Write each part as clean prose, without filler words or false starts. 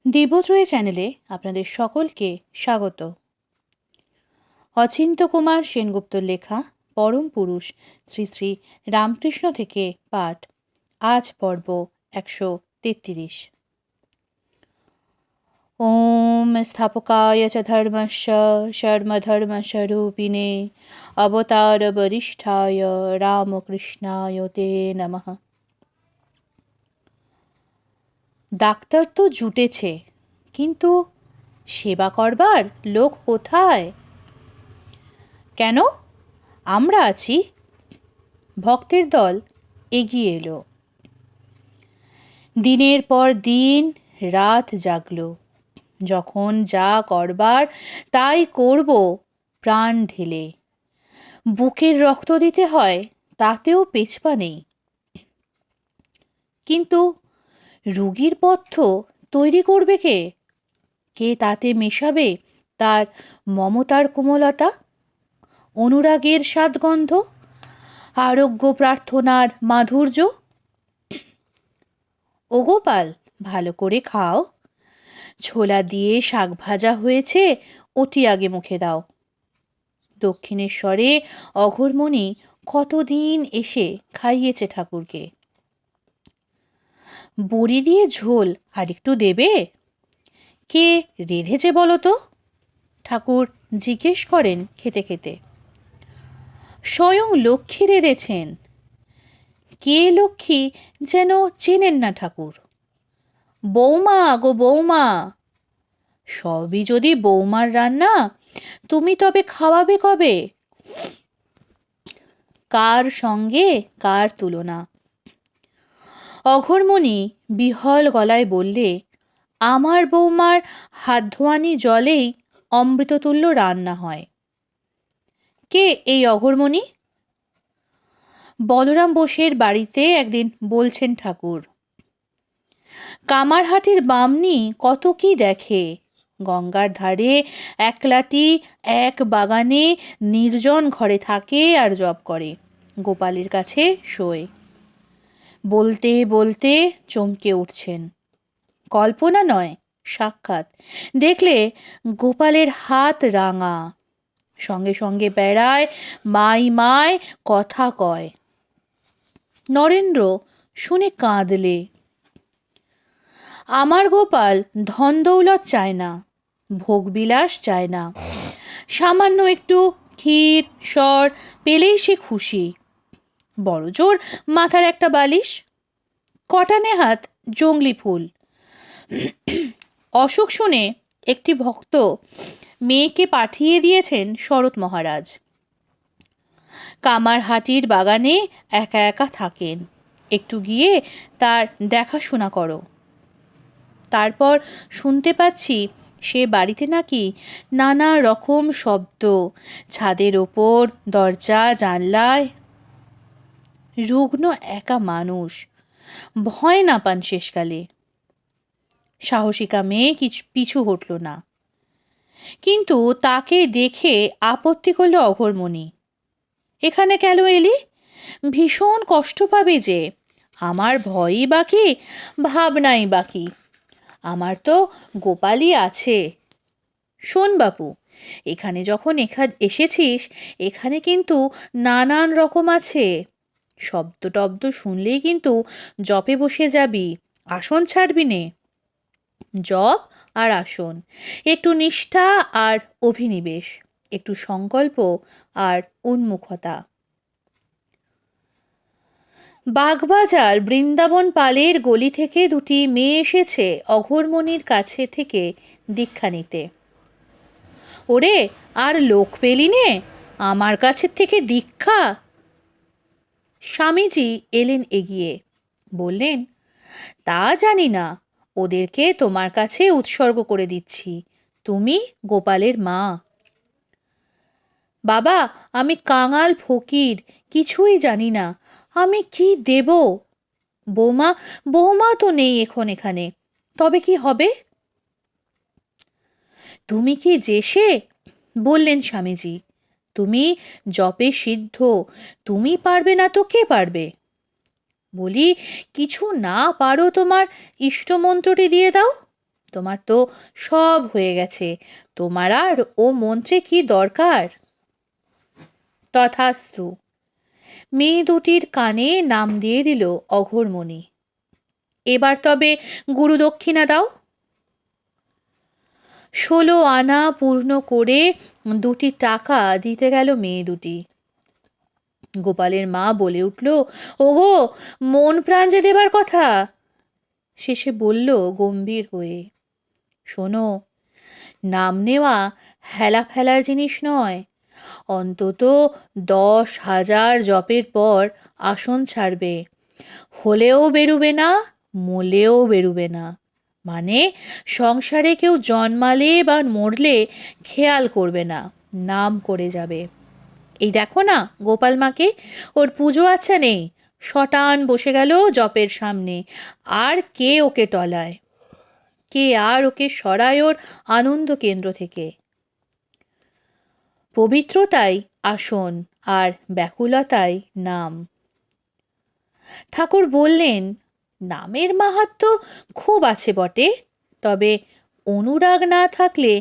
দিব্যজয়ী চ্যানেলে আপনাদের সকলকে স্বাগত। অচিন্ত কুমার সেনগুপ্তর লেখা পরম পুরুষ শ্রী শ্রী রামকৃষ্ণ থেকে পাঠ। আজ পর্ব 133। ওম স্থাপকায় চ ধর্মস্য সর্বধর্মস্বরূপিণে অবতার বরিষ্ঠায় রামকৃষ্ণায় তে নমঃ। ডাক্তার তো জুটেছে, কিন্তু সেবা করবার লোক কোথায়? কেন, আমরা আছি। ভক্তের দল এগিয়ে এলো। দিনের পর দিন রাত জাগল। যখন যা করবার তাই করব প্রাণ ঢেলে। বুকের রক্ত দিতে হয়, তাতেও পেছপা নেই। কিন্তু রুগীর পথ্য তৈরি করবে কে? কে তাতে মেশাবে তার মমতার কোমলতা, অনুরাগের স্বাদগন্ধ, আরোগ্য প্রার্থনার মাধুর্য? ও গোপাল, ভালো করে খাও। ছোলা দিয়ে শাক ভাজা হয়েছে, ওটি আগে মুখে দাও। দক্ষিণেশ্বরে অঘোরমণি কতদিন এসে খাইয়েছে ঠাকুরকে। বড়ি দিয়ে ঝোল আর একটু দেবে? কে রেঁধেছে বলো তো? ঠাকুর জিজ্ঞেস করেন খেতে খেতে। স্বয়ং লক্ষ্মী রেঁধেছেন। কে লক্ষ্মী যেন চেনেন না ঠাকুর। বৌমা গো বৌমা। সবই যদি বৌমার রান্না, তুমি তবে খাওয়াবে কবে? কার সঙ্গে কার তুলনা? অঘোরমণি বিহল গলায় বললে, আমার বৌমার হাত ধোয়ানি জলেই অমৃততুল্য রান্না হয়। কে এই অঘোরমণি? বলরাম বোসের বাড়িতে একদিন বলছেন ঠাকুর, কামারহাটির বামনি কত কি দেখে। গঙ্গার ধারে একলাটি এক বাগানে নির্জন ঘরে থাকে আর জপ করে, গোপালের কাছে শোয়। বলতে বলতে চমকে উঠছেন। কল্পনা নয়, সাক্ষাৎ। দেখলে গোপালের হাত রাঙা, সঙ্গে সঙ্গে বেড়ায়, মাই মায় কথা কয়। নরেন্দ্র শুনে কাঁদলে। আমার গোপাল ধন দৌলত চায় না, ভোগবিলাস চায় না, সামান্য একটু ক্ষীর সর পেলেই সে খুশি। বড় জোর মাথার একটা বালিশ, কটা নেহাত জংলি ফুল। অসুখ শুনে একটি ভক্ত মেয়েকে পাঠিয়ে দিয়েছেন শরৎ মহারাজ। কামারহাটির বাগানে একা একা থাকেন, একটু গিয়ে তার দেখাশোনা করো। তারপর শুনতে পাচ্ছি সে বাড়িতে নাকি নানা রকম শব্দ, ছাদের ওপর দরজা জানলায়। রুগ্ন একা মানুষ, ভয় না পান শেষকালে। সাহসিকা মেয়ে পিছু হটল না, কিন্তু তাকে দেখে আপত্তি করল অঘোরমণি। এখানে কেন এলি? ভীষণ কষ্ট পাবে যে। আমার ভয়ই বাকি, ভাবনাই বাকি। আমার তো গোপালই আছে। শোন বাপু, এখানে যখন এসেছিস, এখানে কিন্তু নানান রকম আছে। শব্দ টব্দ শুনলেই কিন্তু জপে বসে যাবি, আসন ছাড়বি নে। জপ আর আসন, একটু নিষ্ঠা আর অভিনিবেশ, একটু সংকল্প আর উন্মুখতা। বাগবাজার বৃন্দাবন পালের গলি থেকে দুটি মেয়ে এসেছে অঘোরমণির কাছে থেকে দীক্ষা নিতে। ওরে, আর লোক পেলি নে, আমার কাছের থেকে দীক্ষা? স্বামীজি এলেন এগিয়ে, বললেন, তা জানি না, ওদেরকে তোমার কাছে উৎসর্গ করে দিচ্ছি। তুমি গোপালের মা। বাবা, আমি কাঙাল ফকির, কিছুই জানি না, আমি কি দেব? বৌমা বৌমা তো নেই এখন এখানে, তবে কি হবে? তুমি কি যেসে? বললেন স্বামীজি, তুমি জপে সিদ্ধ, তুমি পারবে না তো কে পারবে? বলি, কিছু না পারো তোমার ইষ্টমন্ত্রটি দিয়ে দাও। তোমার তো সব হয়ে গেছে, তোমার আর ও মন্ত্রে কি দরকার? তথাস্তু। মেয়ে দুটির কানে নাম দিয়ে দিল অঘোরমণি। এবার তবে গুরুদক্ষিণা দাও। 16 আনা পূর্ণ করে 2টি টাকা দিতে গেল মেয়ে দুটি। গোপালের মা বলে উঠল, ওগো, মন প্রাণ যে দেবার কথা। শেষে বলল গম্ভীর হয়ে, শোনো, নাম নেওয়া হেলা ফেলার জিনিস নয়। অন্তত 10,000 জপের পর আসন ছাড়বে, হলেও বেরুবে না, মলেও বেরুবে না। মানে সংসারে কেউ জন্মালে বা মরলে খেয়াল করবে না, নাম করে যাবে। এই দেখো না গোপাল মাকে, ওর পুজো আচ্ছা নেই, শটান বসে গেল জপের সামনে। আর কে ওকে টলায়? কে আর ওকে সরায় ওর আনন্দ কেন্দ্র থেকে? পবিত্রতাই আসন, আর ব্যাকুলতাই নাম। ঠাকুর বললেন, নামের মাহাত্ম্য খুব আছে বটে, তবে অনুরাগ না থাকলে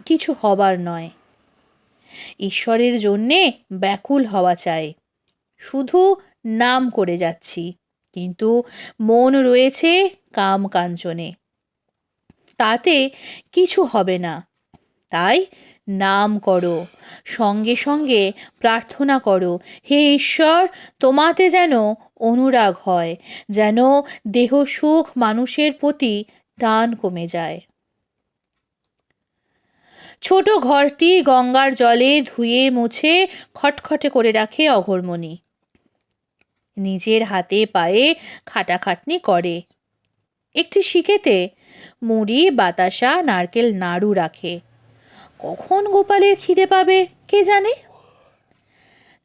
কিছু হবার নয়। ঈশ্বরের জন্যে ব্যাকুল হওয়া চাই। শুধু নাম করে যাচ্ছি, কিন্তু মন রয়েছে কাম কাঞ্চনে, তাতে কিছু হবে না। তাই নাম করো, সঙ্গে সঙ্গে প্রার্থনা করো, হে ঈশ্বর, তোমাতে যেন অনুরাগ হয়, যেন দেহ সুখ মানুষের প্রতি টান কমে যায়। ছোট ঘরটি গঙ্গার জলে ধুয়ে মুছে খটখটে করে রাখে অঘোরমণি। নিজের হাতে পায়ে খাটাখাটনি করে। একটি শিকেতে মুড়ি, বাতাসা, নারকেল নাড়ু রাখে। কখন গোপালের খিদে পাবে কে জানে।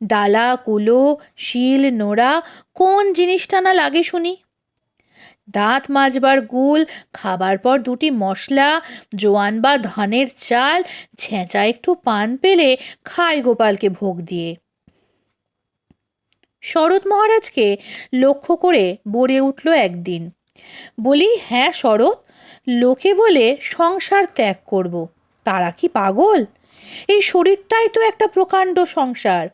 ডালা, কুলো, শিল, নোড়া, কোন জিনিসটা না লাগে শুনি। দাঁত মাজবার গুল, খাবার পর 2টি মশলা, জোয়ান বা ধানের চাল, ছেঁচা একটু পান পেলে খায় গোপালকে ভোগ দিয়ে। শরৎ মহারাজকে লক্ষ্য করে বলে উঠল একদিন, বলি, হ্যাঁ শরৎ, লোকে বলে সংসার ত্যাগ করব, তারা কি পাগল? এই শরীরটাই তো একটা প্রকাণ্ড সংসার।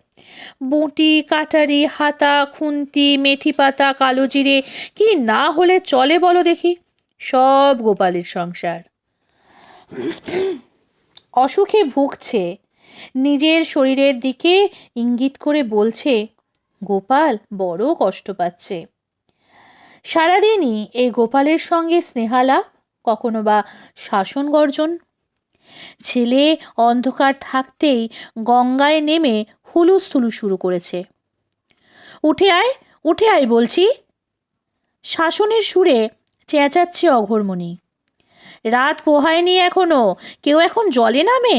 বঁটি, কাটারি, হাতা, খুন্তি, মেথি পাতা, কালো জিরে কি না হলে চলে বলো দেখি? সব গোপালের সংসার। অসুখে ভুগছে, নিজের শরীরের দিকে ইঙ্গিত করে বলছে, গোপাল বড় কষ্ট পাচ্ছে। সারাদিনই এই গোপালের সঙ্গে স্নেহালাপ, কখনো বা শাসন গর্জন। ছেলে অন্ধকার থাকতেই গঙ্গায় নেমে হুলুস্থুলু শুরু করেছে। উঠে আয়, উঠে আয় বলছি। শাসনের সুরে চেঁচাচ্ছে অঘোরমণি। রাত পোহায়নি এখনো, কেউ এখন জলে নামে?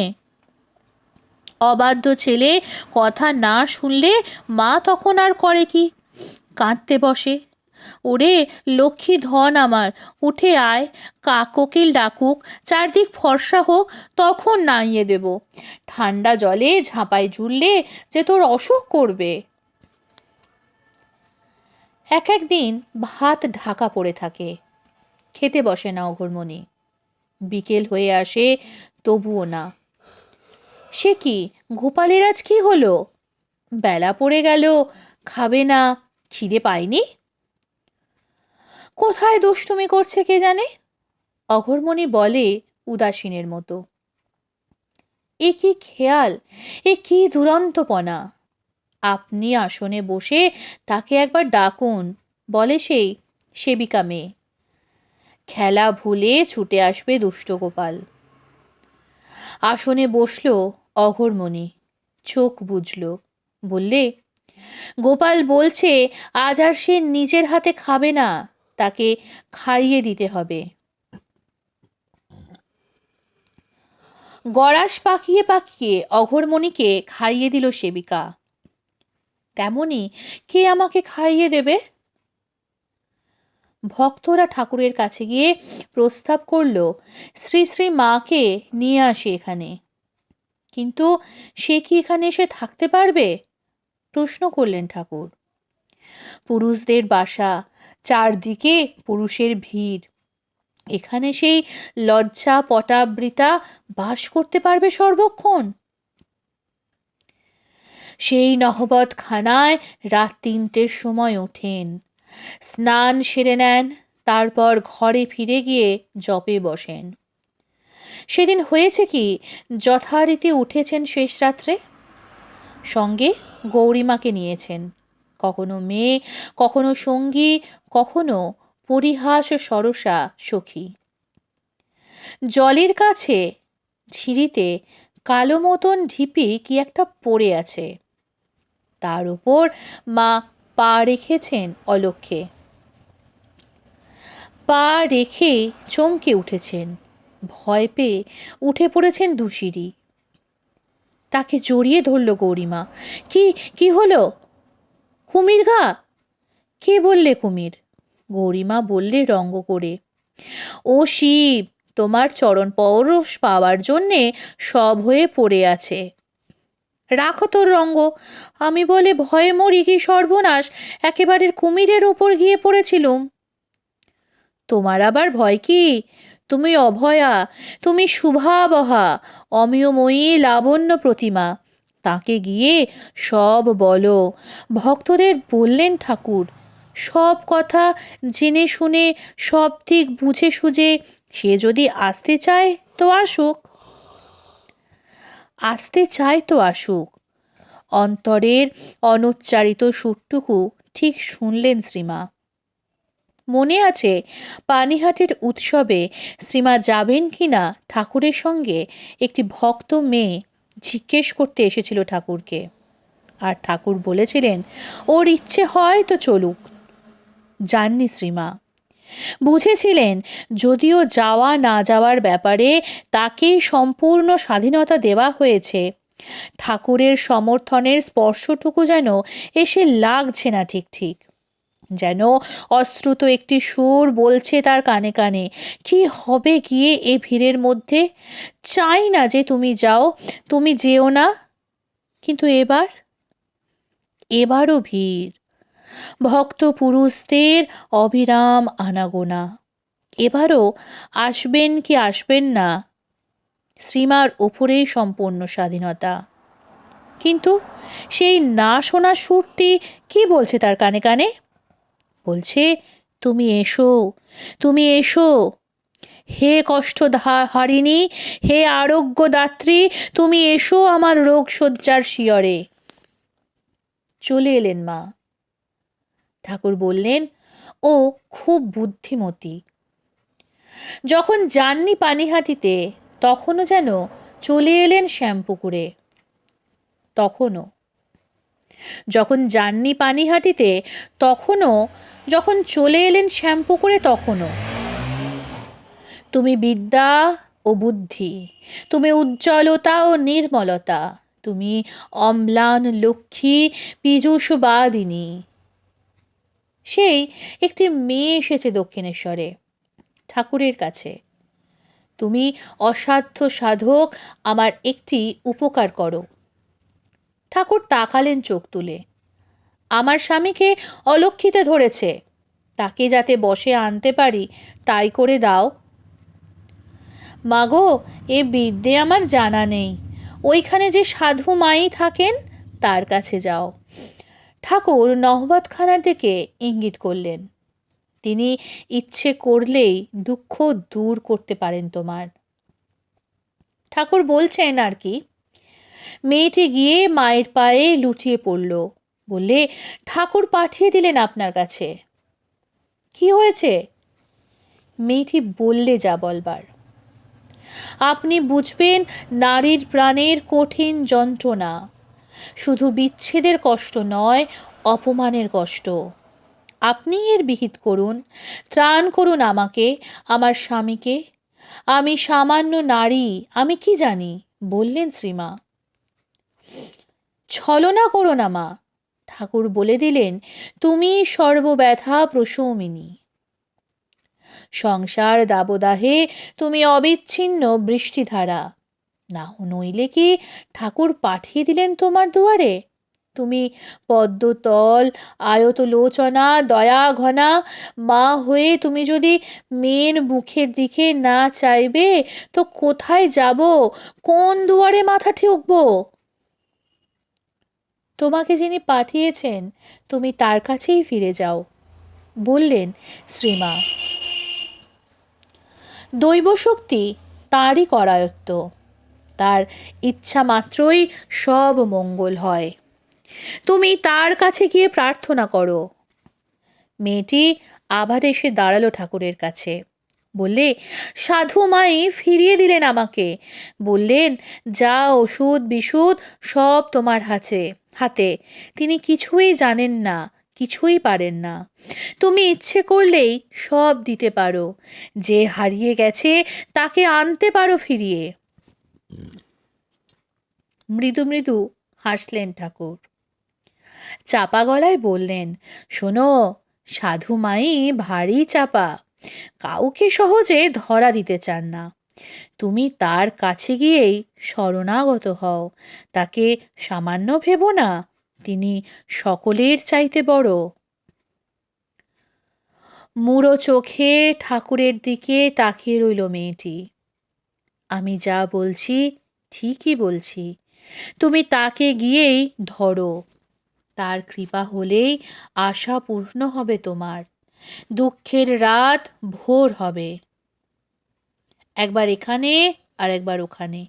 অবাধ্য ছেলে কথা না শুনলে মা তখন আর করে কি? কাঁদতে বসে, ওরে লক্ষ্মী ধন আমার, উঠে আয়, কাকোকিল ডাকুক, চারদিক ফর্সা হোক, তখন নাইয়ে দেব। ঠান্ডা জলে ঝাঁপায় ঝুললে যে তোর অসুখ করবে। এক দিন ভাত ঢাকা পড়ে থাকে, খেতে বসে না অঘোরমণি। বিকেল হয়ে আসে, তবুও না। সে কি, গোপালের আজ কি হলো? বেলা পড়ে গেল, খাবে না, খিদে পায়নি? কোথায় দুষ্টুমি করছে কে জানে? অঘোরমণি বলে উদাসীনের মতো, এ কি খেয়াল, এ কি দুরন্তপনা! আপনি আসনে বসে তাকে একবার ডাকুন, বলে সেই সেবিকা মেয়ে। খেলা ভুলে ছুটে আসবে দুষ্ট গোপাল। আসনে বসল অঘোরমণি, চোখ বুঝল, বললে, গোপাল বলছে আজ আর সে নিজের হাতে খাবে না, তাকে খাইয়ে দিতে হবে। গড়াস পাকিয়ে পাকিয়ে অঘোরমণিকে খাইয়ে দিল সেবিকা। তেমনি কে আমাকে খাইয়ে দেবে? ভক্তরা ঠাকুরের কাছে গিয়ে প্রস্তাব করল, শ্রী শ্রী মাকে নিয়ে আসে এখানে। কিন্তু সে কি এখানে এসে থাকতে পারবে? প্রশ্ন করলেন ঠাকুর। পুরুষদের বাসা, চারদিকে পুরুষের ভিড়, এখানে সেই লজ্জা পটাবৃতা বাস করতে পারবে সর্বক্ষণ? সেই নহবতখানায় রাত ৩টের সময় ওঠেন, স্নান সেরে নেন, তারপর ঘরে ফিরে গিয়ে জপে বসেন। সেদিন হয়েছে কি, যথারীতি উঠেছেন শেষ রাত্রে, সঙ্গে গৌরীমাকে নিয়েছেন, কখনো মেয়ে, কখনো সঙ্গী, কখনো পরিহাস সরসা সখী। জলের কাছে ঝিরিতে কালো মতন ঢিপি কি একটা পড়ে আছে, তার উপর মা পা রেখেছেন অলক্ষ্যে। পা রেখে চমকে উঠেছেন, ভয় পেয়ে উঠে পড়েছেন দুশিরি। তাকে জড়িয়ে ধরল গৌরীমা। কি কি হলো? কুমির গা? কে বললে কুমির? গৌরীমা বললে রঙ্গ করে, ও শিব, তোমার চরণ পরশ পাওয়ার জন্যে সব হয়ে পড়ে আছে। রাখো তোর রঙ্গ, আমি বলে ভয়ে মরি কি সর্বনাশ, একেবারে কুমিরের ওপর গিয়ে পড়েছিলুম। তোমার আবার ভয় কি? তুমি অভয়া, তুমি শুভাবহা, অমিয়ময়ী লাবণ্য প্রতিমা, তাকে গিয়ে সব বলো। ভক্তদের বললেন ঠাকুর, সব কথা জেনে শুনে, সব দিক বুঝে সুঝে সে যদি আসতে চায় তো আসুক। আসতে চায় তো আসুক। অন্তরের অনুচ্চারিত সুরটুকু ঠিক শুনলেন শ্রীমা। মনে আছে পানিহাটির উৎসবে শ্রীমা যাবেন কিনা ঠাকুরের সঙ্গে একটি ভক্ত মেয়ে জিজ্ঞেস করতে এসেছিল ঠাকুরকে, আর ঠাকুর বলেছিলেন ওর ইচ্ছে হয় তো চলুক। যাননি শ্রীমা। বুঝেছিলেন যদিও যাওয়া না যাওয়ার ব্যাপারে তাকে সম্পূর্ণ স্বাধীনতা দেওয়া হয়েছে, ঠাকুরের সমর্থনের স্পর্শটুকু যেন এসে লাগছে না ঠিক ঠিক, যেন অশ্রুত একটি সুর বলছে তার কানে কানে, কি হবে গিয়ে এ ভিড়ের মধ্যে, চাই না যে তুমি যাও, তুমি যেও না। কিন্তু এবারও ভিড়, ভক্ত পুরুষদের অবিরাম আনাগোনা। এবারও আসবেন কি আসবেন না, শ্রীমার ওপরেই সম্পূর্ণ স্বাধীনতা। কিন্তু সেই না শোনা সুরটি কি বলছে তার কানে কানে? বলছে, তুমি এসো, তুমি এসো, হে কষ্ট হারিণী, হে আরোগ্য দাত্রী, তুমি এসো আমার রোগ শয্যার শিয়রে। চলে এলেন মা। ঠাকুর বললেন, ও খুব বুদ্ধিমতী। যখন যাননি পানিহাটিতে তখনও যেন চলে এলেন শ্যামপুকুরে। তখনও যখন যাননি পানিহাটিতে তখনও, যখন চলে এলেন শ্যামপুকুরে তখনও। তুমি বিদ্যা ও বুদ্ধি, তুমি উজ্জ্বলতা ও নির্মলতা, তুমি অম্লান লক্ষ্মী পীযূষবাদিনী। সেই একটি মেয়ে এসেছে দক্ষিণেশ্বরে ঠাকুরের কাছে, তুমি অসাধ্য সাধক, আমার একটি উপকার করো। ঠাকুর তাকালেন চোখ তুলে। আমার স্বামীকে অলক্ষিতে ধরেছে, তাকে যাতে বশে আনতে পারি তাই করে দাও। মাগো, এ বিদ্যে আমার জানা নেই, ওইখানে যে সাধু মাই থাকেন তার কাছে যাও। ঠাকুর নহবতখানার দিকে ইঙ্গিত করলেন। তিনি ইচ্ছে করলেই দুঃখ দূর করতে পারেন তোমার। ঠাকুর বলছেন আর কি। মেয়েটি গিয়ে মায়ের পায়ে লুটিয়ে পড়ল, বললে, ঠাকুর পাঠিয়ে দিলেন আপনার কাছে। কি হয়েছে? মেয়েটি বললে যা বলবার। আপনি বুঝবেন নারীর প্রাণের কঠিন যন্ত্রণা, শুধু বিচ্ছেদের কষ্ট নয়, অপমানের কষ্ট। আপনি এর বিহিত করুন, ত্রাণ করুন আমাকে, আমার স্বামীকে। আমি সামান্য নারী, আমি কি জানি, বললেন শ্রীমা। ছলনা করো না মা, ঠাকুর বলে দিলেন, তুমি সর্বব্যথা প্রশমিনী। সংসার দাবদাহে তুমি অবিচ্ছিন্ন বৃষ্টিধারা, না নইলে কি ঠাকুর পাঠিয়ে দিলেন তোমার দুয়ারে? তুমি পদ্মতল আয়তলোচনা দয়া ঘনা মা হয়ে তুমি যদি মেয়ের মুখের দিকে না চাইবে তো কোথায় যাব, কোন দুয়ারে মাথা ঠুকব? তোমাকে যিনি পাঠিয়েছেন তুমি তার কাছেই ফিরে যাও, বললেন শ্রীমা। দৈবশক্তি তাঁরই করায়ত্ত, তার ইচ্ছা মাত্রই সব মঙ্গল হয়। তুমি তার কাছে গিয়ে প্রার্থনা করো। মেয়েটি আবার এসে দাঁড়ালো ঠাকুরের কাছে, বললে, সাধু মাই ফিরিয়ে দিলেন আমাকে, বললেন যা ওষুধ বিশুধ সব তোমার হাতে। তিনি কিছুই জানেন না, কিছুই পারেন না। তুমি ইচ্ছে করলেই সব দিতে পারো, যে হারিয়ে গেছে তাকে আনতে পারো ফিরিয়ে। মৃদু মৃদু হাসলেন ঠাকুর, চাপা গলায় বললেন, শোনো, সাধু মাই ভারী চাপা, কাউকে সহজে ধরা দিতে চান না। তুমি তার কাছে গিয়েই শরণাগত হও, তাকে সামান্য ভেবো না, তিনি সকলের চাইতে বড়। মুড়ো চোখে ঠাকুরের দিকে তাকিয়ে রইল মেয়েটি। আমি যা বলছি ঠিকই বলছি, তুমি তাকে গিয়েই ধরো, তার কৃপা হলেই আশা পূর্ণ হবে তোমার, দুঃখের রাত ভোর হবে। একবার এখানে আর একবার ওখানে,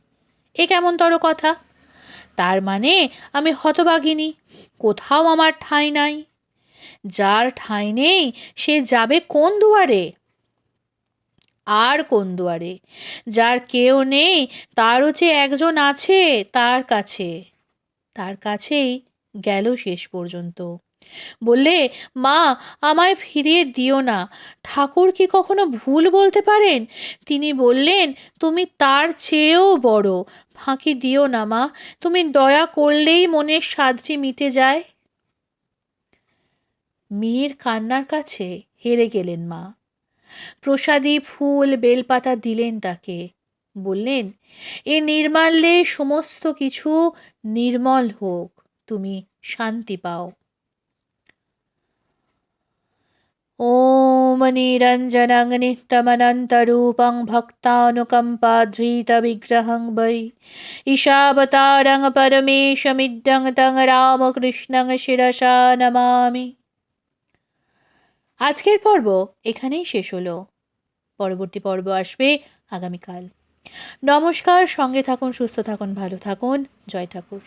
এ কেমনতর কথা? তার মানে আমি হতভাগিনী, কোথাও আমার ঠাঁই নাই। যার ঠাঁই নেই সে যাবে কোন দুয়ারে? আর কোন দুয়ারে? যার কেউ নেই তারও যে একজন আছে, তার কাছেই গেল শেষ পর্যন্ত। বললে, মা আমায় ফিরিয়ে দিও না, ঠাকুর কি কখনো ভুল বলতে পারেন? তিনি বললেন তুমি তার চেয়েও বড়, ফাঁকি দিও না মা, তুমি দয়া করলেই মনের সাধটি মিটে যায়। মেয়ের কান্নার কাছে হেরে গেলেন মা। প্রসাদী ফুল বেলপাতা দিলেন তাকে, বললেন, এ নির্মাল্যে সমস্ত কিছু নির্মল হোক, তুমি শান্তি পাও। ওম নিরঞ্জনং নিত্যমনন্তরূপং ভক্তানুকম্পাধৃতবিগ্রহং বৈ ঈশাবতারং পরমেশমিড্ডং তং রামকৃষ্ণং শিরসা নমামি। আজকের পর্ব এখানেই শেষ হলো। পরবর্তী পর্ব আসবে আগামীকাল। নমস্কার, সঙ্গে থাকুন, সুস্থ থাকুন, ভালো থাকুন। জয় ঠাকুর।